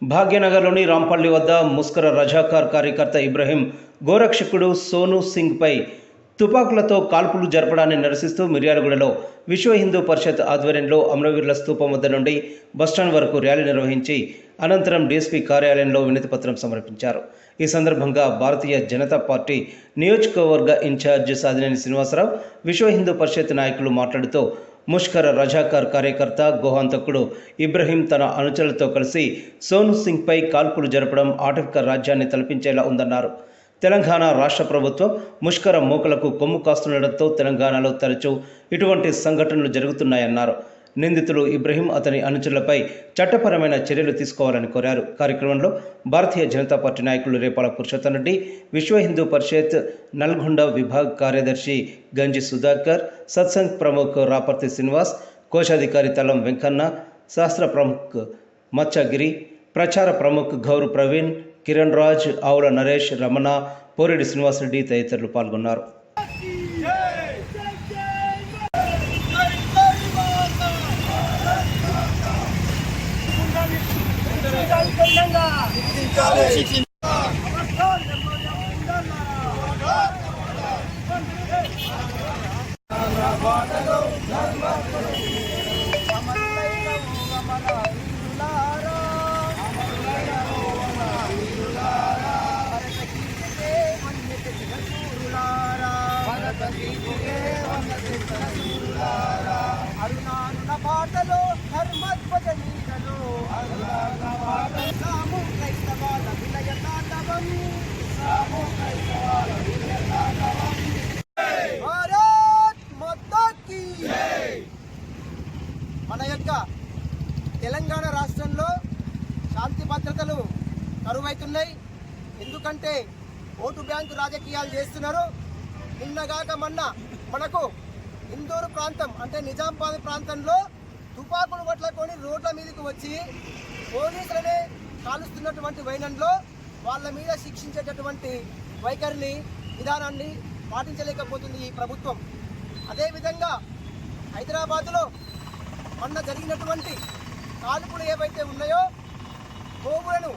భాగ్యనగర్లోని రాంపల్లి వద్ద ముస్కర రజాకార్ కార్యకర్త ఇబ్రహీం గోరక్షకుడు సోను సింగ్పై తుపాకులతో కాల్పులు జరపడాన్ని నిరసిస్తూ మిర్యాలగూడలో విశ్వ హిందూ పరిషత్ ఆధ్వర్యంలో అమరవీరుల స్తూపం వద్ద నుండి బస్టాండ్ వరకు ర్యాలీ నిర్వహించి అనంతరం డీఎస్పీ కార్యాలయంలో వినతిపత్రం సమర్పించారు. ఈ సందర్భంగా భారతీయ జనతా పార్టీ నియోజకవర్గ ఇన్ఛార్జ్ సాదినేని శ్రీనివాసరావు, విశ్వ హిందూ పరిషత్ నాయకులు మాట్లాడుతూ ముష్కర రజాకార్ కార్యకర్త గోహంతకుడు ఇబ్రహీం తన అనుచరులతో కలిసి సోను సింగ్పై కాల్పులు జరపడం ఆటవిక రాజ్యాన్ని తలపించేలా ఉందన్నారు. తెలంగాణ రాష్ట్ర ప్రభుత్వం ముష్కర మూకలకు కొమ్ము కాస్తుండటంతో తెలంగాణలో తరచూ ఇటువంటి సంఘటనలు జరుగుతున్నాయన్నారు. నిందితులు ఇబ్రహీం అతని అనుచరులపై చట్టపరమైన చర్యలు తీసుకోవాలని కోరారు. కార్యక్రమంలో భారతీయ జనతా పార్టీ నాయకులు రేపాల పురుషోత్తం రెడ్డి, విశ్వ హిందూ పరిషత్ నల్గొండ విభాగ్ కార్యదర్శి గంజి సుధాకర్, సత్సంగ్ ప్రముఖ్ రాపర్తి శ్రీనివాస్, కోశాధికారి తలం వెంకన్న, శాస్త్ర ప్రముఖ్ మచ్చగిరి, ప్రచార ప్రముఖ్ గౌరు ప్రవీణ్, కిరణ్ రాజ్, ఆవుల నరేష్, రమణ, పోరెడ్డి శ్రీనివాసరెడ్డి తదితరులు పాల్గొన్నారు. అరుణారుణ బాటలో ధర్మధ్వజ నీడలో సాము క్రైస్తవాల విలయ తాండవం భారత్ మాతా కీ జై. మన యొక్క తెలంగాణ రాష్ట్రంలో శాంతి భద్రతలు కరువైతున్నాయి. ఎందుకంటే ఓటు బ్యాంకు రాజకీయాలు చేస్తున్నారు. నిన్నగాక మొన్న మనకు ఇందూరు ప్రాంతం అంటే నిజామాబాద్ ప్రాంతంలో తుపాకులు పట్లకొని రోడ్ల మీదకి వచ్చి పోలీసులనే కాలుస్తున్నటువంటి వైనంలో వాళ్ళ మీద శిక్షించేటటువంటి వైఖరిని విధానాన్ని పాటించలేకపోతుంది ఈ ప్రభుత్వం. అదేవిధంగా హైదరాబాదులో మొన్న జరిగినటువంటి కాల్పులు ఏవైతే ఉన్నాయో గోవులను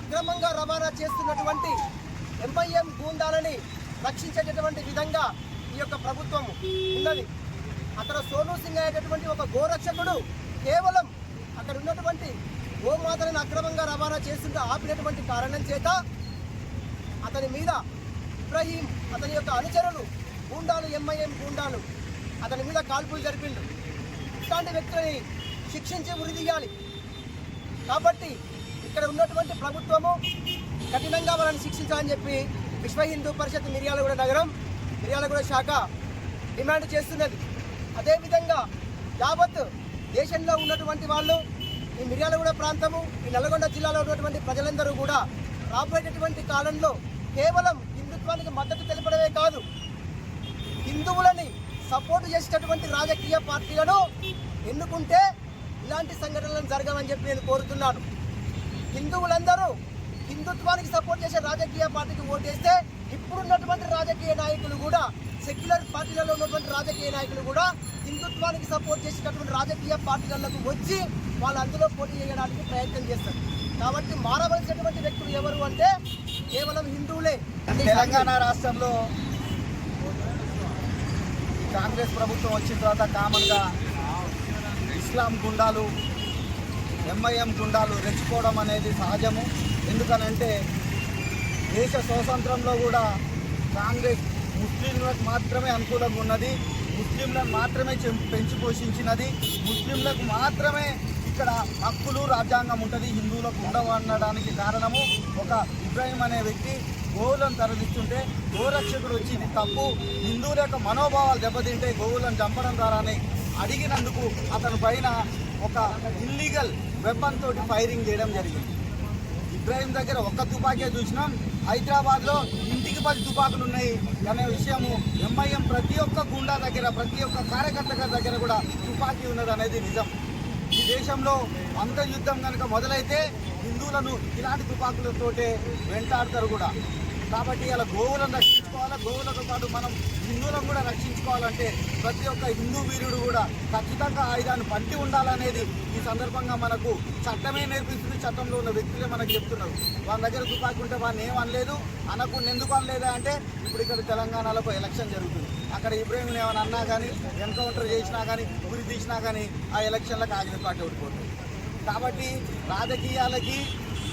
అక్రమంగా రవాణా చేస్తున్నటువంటి ఎంఐఎం గూండాలని రక్షించేటటువంటి విధంగా ఈ యొక్క ప్రభుత్వం ఉన్నది. అక్కడ సోను సింగ్ అనేటటువంటి ఒక గోరక్షకుడు కేవలం అక్కడ ఉన్నటువంటి గోమాతలను అక్రమంగా రవాణా చేస్తుంటే ఆపినటువంటి కారణం చేత అతని మీద ఇబ్రహీం అతని యొక్క అనుచరులు గూండాలు ఎంఐఎం గూండాలు అతని మీద కాల్పులు జరిపిండు. ఇట్లాంటి వ్యక్తులని శిక్షించి ఉరిదీయాలి. కాబట్టి ఇక్కడ ఉన్నటువంటి ప్రభుత్వము కఠినంగా వాళ్ళని శిక్షించాలని చెప్పి విశ్వ హిందూ పరిషత్ మిర్యాలగూడ నగరం మిర్యాలగూడ శాఖ డిమాండ్ చేస్తున్నది. అదేవిధంగా యావత్ దేశంలో ఉన్నటువంటి వాళ్ళు ఈ మిర్యాలగూడ ప్రాంతము ఈ నల్గొండ జిల్లాలో ఉన్నటువంటి ప్రజలందరూ కూడా రాబోయేటటువంటి కాలంలో కేవలం హిందుత్వానికి మద్దతు తెలపడమే కాదు, హిందువులని సపోర్టు చేసేటటువంటి రాజకీయ పార్టీలను ఎన్నుకుంటే ఇలాంటి సంఘటనలు జరగవని చెప్పి నేను కోరుతున్నాను. హిందువులందరూ హిందుత్వానికి సపోర్ట్ చేసే రాజకీయ పార్టీకి ఓటేస్తే ఇప్పుడున్నటువంటి రాజకీయ నాయకులు కూడా సెక్యులర్ పార్టీలలో ఉన్నటువంటి రాజకీయ నాయకులు కూడా హిందుత్వానికి సపోర్ట్ చేసేటటువంటి రాజకీయ పార్టీలకు వచ్చి వాళ్ళు అందులో పోటీ చేయడానికి ప్రయత్నం చేస్తారు. కాబట్టి మారవలసినటువంటి వ్యక్తులు ఎవరు అంటే కేవలం హిందువులే. తెలంగాణ రాష్ట్రంలో కాంగ్రెస్ ప్రభుత్వం వచ్చిన తర్వాత కామన్గా ఇస్లాం గుండాలు ఎంఐఎం గుండాలు రెచ్చిపోవడం అనేది సహజము. ఎందుకనంటే దేశ స్వాతంత్రంలో కూడా కాంగ్రెస్ ముస్లింలకు మాత్రమే అనుకూలంగా ఉన్నది, ముస్లింలను మాత్రమే పెంచి పోషించినది, ముస్లింలకు మాత్రమే ఇక్కడ హక్కులు రాజ్యాంగం ఉంటుంది, హిందువులకు ఉండవు అనడానికి కారణము ఒక ఇబ్రహీం అనే వ్యక్తి గోవులను తరలిస్తుంటే గోరక్షకుడు వచ్చి ఇది తప్పు, హిందువుల యొక్క మనోభావాలు దెబ్బతింటే గోవులను చంపడం ద్వారానే అడిగినందుకు అతని పైన ఒక ఇల్లీగల్ వెపన్ తోటి ఫైరింగ్ చేయడం జరిగింది. ఇబ్రహీం దగ్గర ఒక్క తుపాకే చూసినాం, హైదరాబాద్లో ఇంటికి 10 తుపాకులు ఉన్నాయి అనే విషయము ఎంఐఎం ప్రతి ఒక్క గుండా దగ్గర ప్రతి ఒక్క కార్యకర్త దగ్గర కూడా తుపాకీ ఉన్నది అనేది నిజం. ఈ దేశంలో అంతర్యుద్ధం కనుక మొదలైతే హిందువులను ఇలాంటి తుపాకులతోటే వెంటాడతారు కూడా. కాబట్టి ఇలా గోవులను రక్షించుకోవాలి. గోవులతో పాటు మనం హిందువులను కూడా రక్షించుకోవాలంటే ప్రతి ఒక్క హిందూ వీరుడు కూడా ఖచ్చితంగా ఆయుధాన్ని పట్టి ఉండాలనేది ఈ సందర్భంగా మనకు చట్టమే నేర్పిస్తుంది. చట్టంలో ఉన్న వ్యక్తులే మనకు చెప్తున్నారు. వాళ్ళ దగ్గర తుపాకి ఉంటే వాళ్ళని ఏం అనలేదు, అనకుండా ఎందుకు అనలేదా అంటే ఇప్పుడు ఇక్కడ తెలంగాణలో ఒక ఎలక్షన్ జరుగుతుంది. అక్కడ ఇబ్రహీంని ఏమైనా అన్నా కానీ, ఎన్కౌంటర్ చేసినా కానీ, గురి తీసినా కానీ ఆ ఎలక్షన్లో కాంగ్రెస్ పార్టీ ఓడిపోతుంది. కాబట్టి రాజకీయాలకి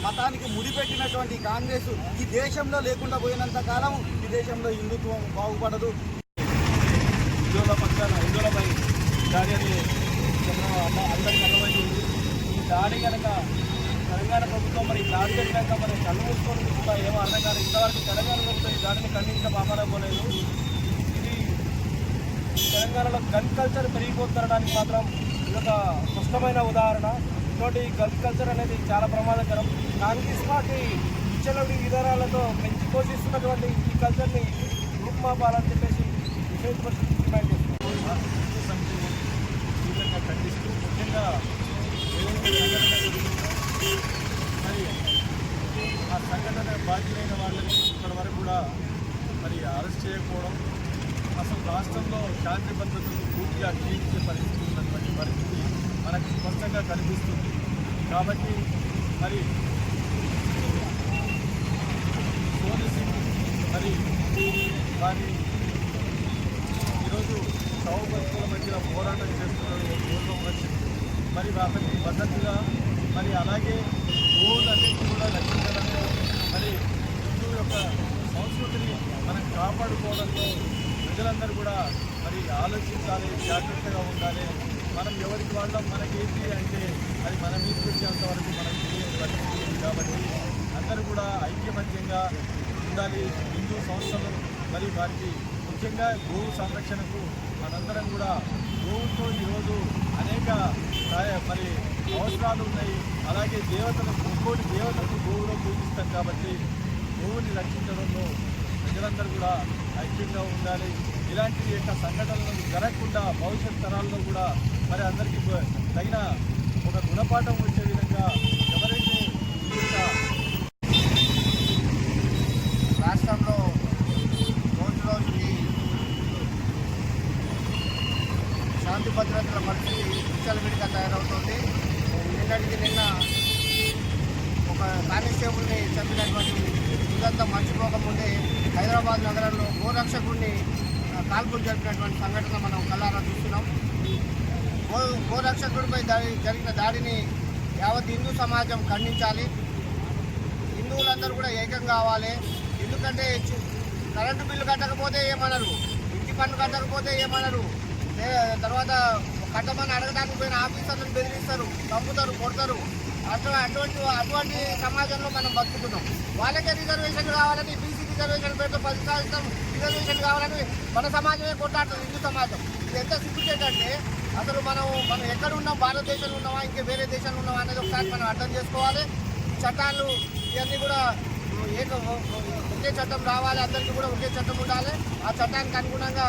మతానికి ముడిపెట్టినటువంటి కాంగ్రెస్ ఈ దేశంలో లేకుండా పోయినంత కాలం ఈ దేశంలో హిందుత్వం బాగుపడదు. హిందువులపై దాడి అని అందరికీ అర్థమైంది. ఈ దాడి కనుక తెలంగాణ ప్రభుత్వం మరి దాడి జరిగాక మరి కళ్ళు మూసుకొని కూడా ఏమో అర్థం కాదు. ఇంతవరకు తెలంగాణ ప్రభుత్వం ఈ దాడిని ఖండించడం పాపడపోలేదు. ఇది తెలంగాణలో గన్ కల్చర్ పెరిగిపోతుండడానికి మాత్రం ఇదొక స్పష్టమైన ఉదాహరణ. ఇటువంటి గన్ కల్చర్ అనేది చాలా ప్రమాదకరం. కాంగ్రెస్ పార్టీ విచ్చలవిడి విధానాలతో పెంచి పోషిస్తున్నటువంటి ఈ కల్చర్ని రూపుమాపాలని చెప్పేసి విశేష పరిస్థితి డిమాండ్ చేస్తున్నారు. తీవ్రంగా ఖండిస్తూ ముఖ్యంగా మరి ఆ సంఘటన బాధ్యులైన వాళ్ళని ఇప్పటి వరకు కూడా మరి అరెస్ట్ చేయకపోవడం, అసలు రాష్ట్రంలో శాంతి భద్రతలు పూర్తిగా క్షీణించే పరిస్థితి ఉన్నటువంటి పరిస్థితి మనకు స్పష్టంగా కనిపిస్తుంది. కాబట్టి మరి సోను సింగ్ మరి వారి ఈరోజు చావు బతుకుల మధ్య పోరాటం చేస్తున్న పూర్వం వచ్చింది. మరి అతనికి మద్దతుగా మరి అలాగే గోవులన్నింటినీ కూడా రక్షించడంలో మరి హిందూ యొక్క సంస్కృతిని మనం కాపాడుకోవడంలో ప్రజలందరూ కూడా మరి ఆలోచించాలి, జాగ్రత్తగా ఉండాలి. మనం ఎవరికి వాళ్ళం మనకేంటి అంటే అది మన మీదకి వచ్చేంత వరకు మనకు తెలియని పరిస్థితి ఉంది. కాబట్టి అందరూ కూడా ఐక్యమత్యంగా ఉండాలి. హిందూ సంస్థలు మరి వారికి ముఖ్యంగా గోవు సంరక్షణకు మనందరం కూడా గోవుతో ఈరోజు అనేక మరి అవసరాలు ఉన్నాయి. అలాగే దేవతలకు ఒక్కోటి దేవతలకు గోవులో పూజిస్తాం. కాబట్టి గోవుని రక్షించడంలో ప్రజలందరూ కూడా ఐక్యంగా ఉండాలి. ఇలాంటి యొక్క సంఘటనలు జరగకుండా భవిష్యత్ తరాల్లో కూడా మరి అందరికీ తగిన ఒక గుణపాఠం వచ్చే విధంగా ఎవరైతే ఈ యొక్క రాష్ట్రంలో రోజు రోజుకి శాంతి భద్రతల పరిస్థితి విచ్చలవిడిగా తయారవుతుంది. నిన్నటికి నిన్న ఒక కానిస్టేబుల్ని చంపినటువంటి ఇదంతా మర్చిపోకముందే హైదరాబాద్ నగరంలో గోరక్షకుడిని కాల్పులు జరిపినటువంటి సంఘటన మనం కళ్ళారా చూస్తున్నాం. గోరక్షకుడిపై జరిగిన దాడిని యావత్ హిందూ సమాజం ఖండించాలి. హిందువులందరూ కూడా ఏకం కావాలి. ఎందుకంటే కరెంటు బిల్లు కట్టకపోతే ఏమనరు, ఇంటి పన్ను కట్టకపోతే ఏమనరు, తర్వాత కట్టమని అడగడానికి పోయిన ఆఫీసర్లను బెదిరిస్తారు, చంపుతారు, కొడతారు. అటువంటి సమాజంలో మనం బతుకుతున్నాం. వాళ్ళకే రిజర్వేషన్ కావాలని బీసీ రిజర్వేషన్ పేరుతో 10 శాతం రిజర్వేషన్ కావాలని మన సమాజమే కొట్లాడుతుంది, హిందూ సమాజం. ఇది ఎంత సిగ్గుచేటంటే అసలు మనం ఎక్కడ ఉన్నాం, భారతదేశంలో ఉన్నామా ఇంకా వేరే దేశంలో ఉన్నామా అనేది ఒకసారి మనం అర్థం చేసుకోవాలి. ఈ చట్టాలు ఇవన్నీ కూడా ఒకే చట్టం రావాలి, అందరికీ కూడా ఒకే చట్టం ఉండాలి. ఆ చట్టానికి అనుగుణంగా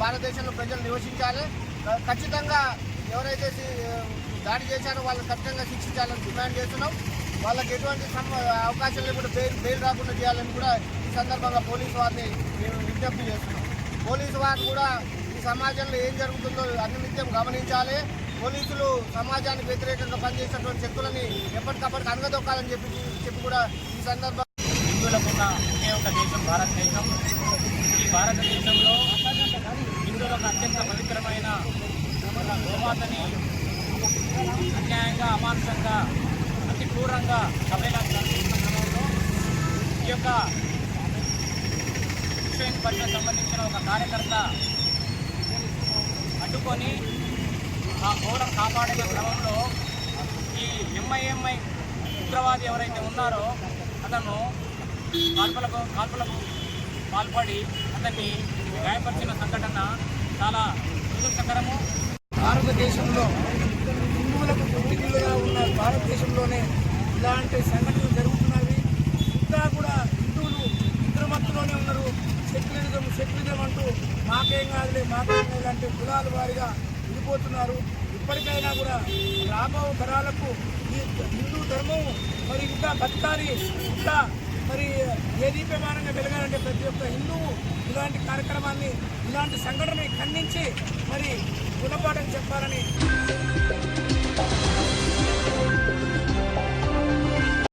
భారతదేశంలో ప్రజలు నివసించాలి. ఖచ్చితంగా ఎవరైతే దాడి చేశారో వాళ్ళని ఖచ్చితంగా శిక్షించాలని డిమాండ్ చేస్తున్నాం. వాళ్ళకి ఎటువంటి అవకాశం లేకుండా బెయిల్ రాకుండా చేయాలని కూడా ఈ సందర్భంగా పోలీసు వారిని మేము విజ్ఞప్తి చేస్తున్నాం. పోలీసు వారు కూడా ఈ సమాజంలో ఏం జరుగుతుందో అనునిత్యం గమనించాలి. పోలీసులు సమాజానికి వ్యతిరేకంగా పనిచేసినటువంటి శక్తులని ఎప్పటికప్పటికి అనగదొక్కాలని చెప్పి కూడా ఈ సందర్భంగా హిందువులకు ఉన్న ఒకే ఒక దేశం భారతదేశం. ఈ భారతదేశంలో హిందువులకు అత్యంత పవిత్రమైన గోమాతని అన్యాయంగా, అమానుషంగా, అతి క్రూరంగా సభ్యులంగా క్రమంలో ఈ యొక్క విశ్వ హిందూ పరిషత్ సంబంధించిన ఒక కార్యకర్త అడ్డుకొని ఆ గౌరవం కాపాడే క్రమంలో ఈ ఎంఐఎంఐ ఉగ్రవాది ఎవరైతే ఉన్నారో అతను కాల్పులకు పాల్పడి అతన్ని గాయపరిచిన సంఘటన చాలా దురదృష్టకరము. భారతదేశంలో హిందువులకు పుట్టినగా ఉన్న భారతదేశంలోనే ఇలాంటి సంఘటనలు జరుగుతున్నవి. ఇంకా కూడా హిందువులు నిద్రమత్తులోనే ఉన్నారు. సెక్యులరిజం అంటూ మాకేం కాదులే ఇలాంటి కులాల వారిగా విడిపోతున్నారు. ఇప్పటికైనా కూడా రాబో తరాలకు ఈ హిందూ ధర్మం మరి ఇంకా బతకాలి, ఇంకా మరి దేదీప్యమానంగా వెలగాలంటే ప్రతి ఒక్క హిందువు ఇలాంటి కార్యక్రమాన్ని, ఇలాంటి సంఘటనని ఖండించి మరి గుణపాఠం చెప్పాలని